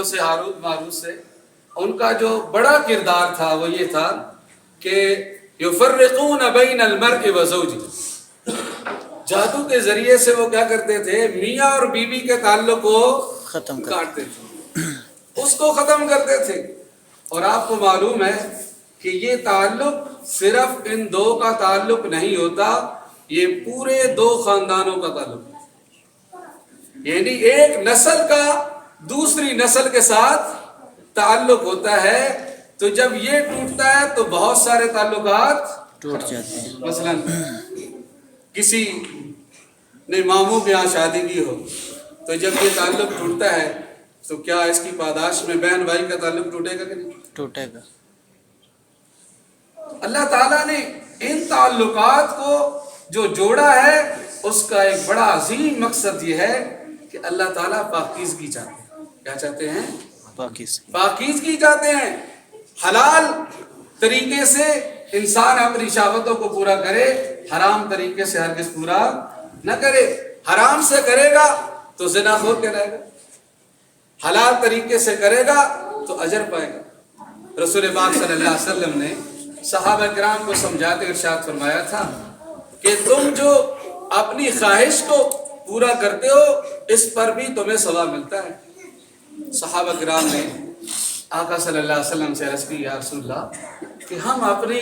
سے ہاروت ماروت سے، ان کا جو بڑا کردار تھا وہ یہ تھا کہ یفرقون بین المرء وزوجہ، جادو کے ذریعے سے وہ کیا کرتے تھے، میاں اور بیوی کے تعلق کو ختم کاٹتے تھے، اس کو ختم کرتے تھے۔ اور آپ کو معلوم ہے کہ یہ تعلق صرف ان دو کا تعلق نہیں ہوتا، یہ پورے دو خاندانوں کا تعلق ہے، یعنی ایک نسل کا دوسری نسل کے ساتھ تعلق ہوتا ہے، تو جب یہ ٹوٹتا ہے تو بہت سارے تعلقات ٹوٹ جاتے ہیں۔ مثلا کسی نے ماموں کے یہاں شادی کی ہو، تو جب یہ تعلق ٹوٹتا ہے تو کیا اس کی پاداش میں بہن بھائی کا تعلق ٹوٹے گا کہ نہیں؟ ٹوٹے گا۔ اللہ تعالیٰ نے ان تعلقات کو جو جوڑا ہے، اس کا ایک بڑا عظیم مقصد یہ ہے کہ اللہ تعالیٰ پاکیزگی چاہتے ہیں۔ کیا چاہتے ہیں؟ پاکیزگی چاہتے ہیں۔ حلال طریقے سے انسان اپنی شہوتوں کو پورا کرے، حرام طریقے سے ہرگز پورا نہ کرے۔ حرام سے کرے گا تو زنا خور کہلائے گا، حلال طریقے سے کرے گا تو اجر پائے گا۔ رسول پاک صلی اللہ علیہ وسلم نے صحابہ کرام کو سمجھاتے ارشاد فرمایا تھا کہ تم جو اپنی خواہش کو پورا کرتے ہو، اس پر بھی تمہیں ثواب ملتا ہے۔ صحابہ کرام نے آقا صلی اللہ علیہ وسلم سے عرض کی، یا رسول اللہ کہ ہم اپنی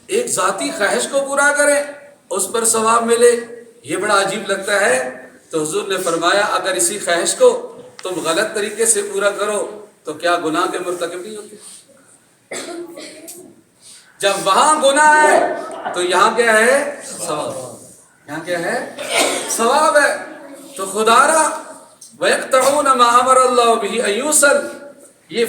ایک ذاتی خواہش کو پورا کریں، اس پر ثواب ملے، یہ بڑا عجیب لگتا ہے۔ تو حضور نے فرمایا اگر اسی خواہش کو تم غلط طریقے سے پورا کرو تو کیا گناہ کے مرتکب نہیں ہوتے؟ جب وہاں گناہ ہے تو یہاں کیا ہے؟ ثواب۔ یہاں کیا ہے؟ ثواب ہے۔ تو خدا را وَيَقْطَعُونَ مَا أَمَرَ اللَّهُ بِهِ أَن يُوصَلَ، یہ